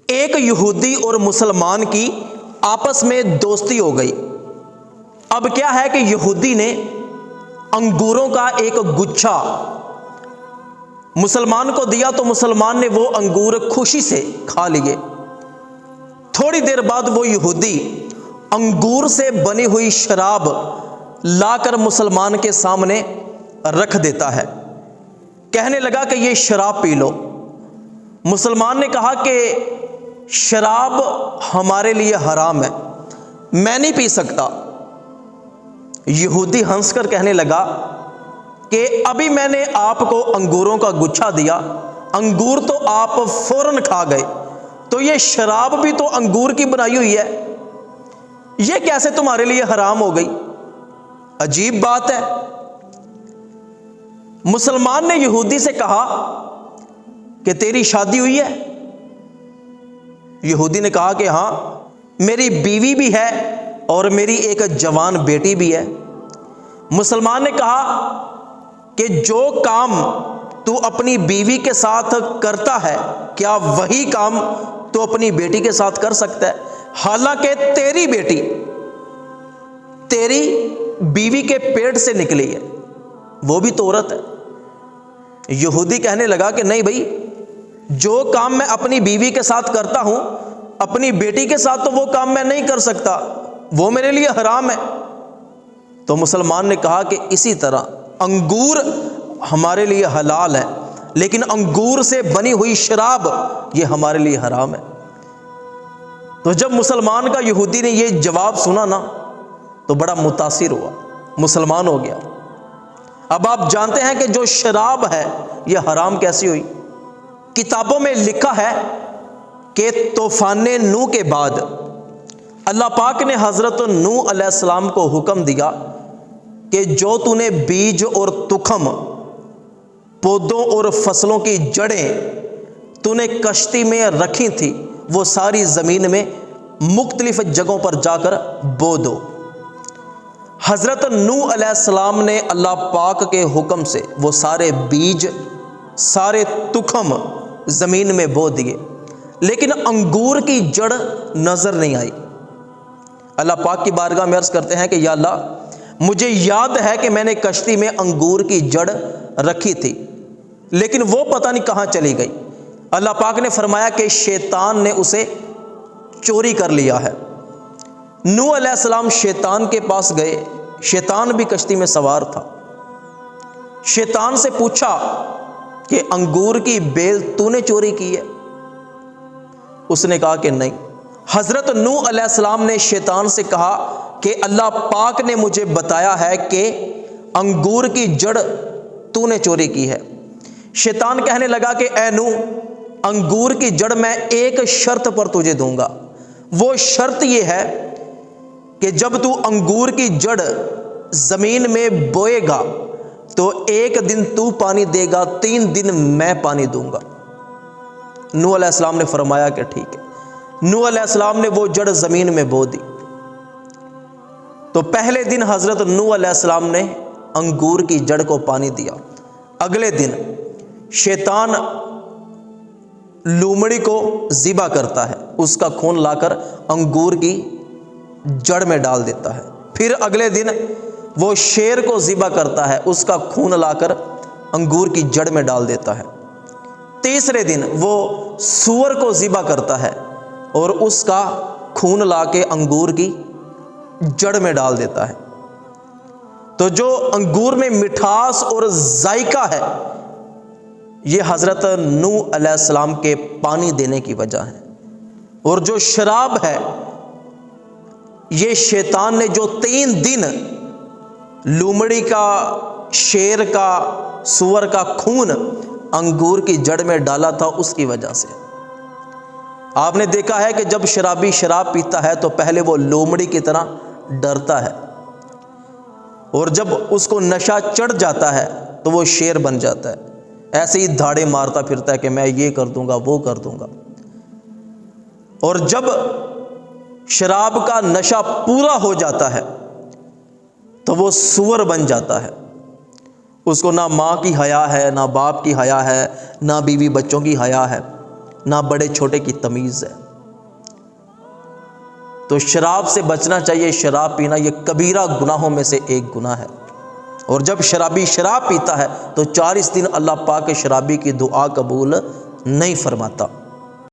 ایک یہودی اور مسلمان کی آپس میں دوستی ہو گئی۔ اب کیا ہے کہ یہودی نے انگوروں کا ایک گچھا مسلمان کو دیا تو مسلمان نے وہ انگور خوشی سے کھا لیے۔ تھوڑی دیر بعد وہ یہودی انگور سے بنی ہوئی شراب لا کر مسلمان کے سامنے رکھ دیتا ہے، کہنے لگا کہ یہ شراب پی لو۔ مسلمان نے کہا کہ شراب ہمارے لیے حرام ہے، میں نہیں پی سکتا۔ یہودی ہنس کر کہنے لگا کہ ابھی میں نے آپ کو انگوروں کا گچھا دیا، انگور تو آپ فوراً کھا گئے، تو یہ شراب بھی تو انگور کی بنائی ہوئی ہے، یہ کیسے تمہارے لیے حرام ہو گئی؟ عجیب بات ہے۔ مسلمان نے یہودی سے کہا کہ تیری شادی ہوئی ہے؟ یہودی نے کہا کہ ہاں، میری بیوی بھی ہے اور میری ایک جوان بیٹی بھی ہے۔ مسلمان نے کہا کہ جو کام تو اپنی بیوی کے ساتھ کرتا ہے کیا وہی کام تو اپنی بیٹی کے ساتھ کر سکتا ہے؟ حالانکہ تیری بیٹی تیری بیوی کے پیٹ سے نکلی ہے، وہ بھی تو عورت ہے۔ یہودی کہنے لگا کہ نہیں بھائی، جو کام میں اپنی بیوی کے ساتھ کرتا ہوں اپنی بیٹی کے ساتھ تو وہ کام میں نہیں کر سکتا، وہ میرے لیے حرام ہے۔ تو مسلمان نے کہا کہ اسی طرح انگور ہمارے لیے حلال ہے، لیکن انگور سے بنی ہوئی شراب یہ ہمارے لیے حرام ہے۔ تو جب مسلمان کا یہودی نے یہ جواب سنا نا تو بڑا متاثر ہوا، مسلمان ہو گیا۔ اب آپ جانتے ہیں کہ جو شراب ہے یہ حرام کیسی ہوئی؟ کتابوں میں لکھا ہے کہ طوفان نوح کے بعد اللہ پاک نے حضرت نوح علیہ السلام کو حکم دیا کہ جو تو نے بیج اور تخم، پودوں اور فصلوں کی جڑیں تو نے کشتی میں رکھی تھی وہ ساری زمین میں مختلف جگہوں پر جا کر بو دو۔ حضرت نوح علیہ السلام نے اللہ پاک کے حکم سے وہ سارے بیج، سارے تخم زمین میں بو دیے، لیکن انگور کی جڑ نظر نہیں آئی۔ اللہ پاک کی بارگاہ میں عرض کرتے ہیں کہ یا اللہ، مجھے یاد ہے کہ میں نے کشتی میں انگور کی جڑ رکھی تھی، لیکن وہ پتہ نہیں کہاں چلی گئی۔ اللہ پاک نے فرمایا کہ شیطان نے اسے چوری کر لیا ہے۔ نوح علیہ السلام شیطان کے پاس گئے، شیطان بھی کشتی میں سوار تھا۔ شیطان سے پوچھا کہ انگور کی بیل تو نے چوری کی ہے؟ اس نے کہا کہ نہیں۔ حضرت نوح علیہ السلام نے شیطان سے کہا کہ اللہ پاک نے مجھے بتایا ہے کہ انگور کی جڑ تو نے چوری کی ہے۔ شیطان کہنے لگا کہ اے نوح، انگور کی جڑ میں ایک شرط پر تجھے دوں گا، وہ شرط یہ ہے کہ جب تو انگور کی جڑ زمین میں بوئے گا تو ایک دن تو پانی دے گا، 3 دن میں پانی دوں گا۔ نوح علیہ السلام نے فرمایا کہ ٹھیک ہے۔ نوح علیہ السلام نے وہ جڑ زمین میں بو دی۔ تو پہلے دن حضرت نوح علیہ السلام نے انگور کی جڑ کو پانی دیا۔ اگلے دن شیطان لومڑی کو ذبح کرتا ہے، اس کا خون لا کر انگور کی جڑ میں ڈال دیتا ہے۔ پھر اگلے دن وہ شیر کو ذبح کرتا ہے، اس کا خون لا کر انگور کی جڑ میں ڈال دیتا ہے۔ تیسرے دن وہ سور کو ذبح کرتا ہے اور اس کا خون لا کے انگور کی جڑ میں ڈال دیتا ہے۔ تو جو انگور میں مٹھاس اور ذائقہ ہے یہ حضرت نوح علیہ السلام کے پانی دینے کی وجہ ہے، اور جو شراب ہے یہ شیطان نے جو 3 دن لومڑی کا، شیر کا، سور کا خون انگور کی جڑ میں ڈالا تھا اس کی وجہ سے۔ آپ نے دیکھا ہے کہ جب شرابی شراب پیتا ہے تو پہلے وہ لومڑی کی طرح ڈرتا ہے، اور جب اس کو نشہ چڑھ جاتا ہے تو وہ شیر بن جاتا ہے، ایسے ہی دھاڑے مارتا پھرتا ہے کہ میں یہ کر دوں گا، وہ کر دوں گا۔ اور جب شراب کا نشہ پورا ہو جاتا ہے تو وہ سور بن جاتا ہے، اس کو نہ ماں کی حیا ہے، نہ باپ کی حیا ہے، نہ بیوی بچوں کی حیا ہے، نہ بڑے چھوٹے کی تمیز ہے۔ تو شراب سے بچنا چاہیے۔ شراب پینا یہ کبیرہ گناہوں میں سے ایک گناہ ہے، اور جب شرابی شراب پیتا ہے تو 40 دن اللہ پاک شرابی کی دعا قبول نہیں فرماتا۔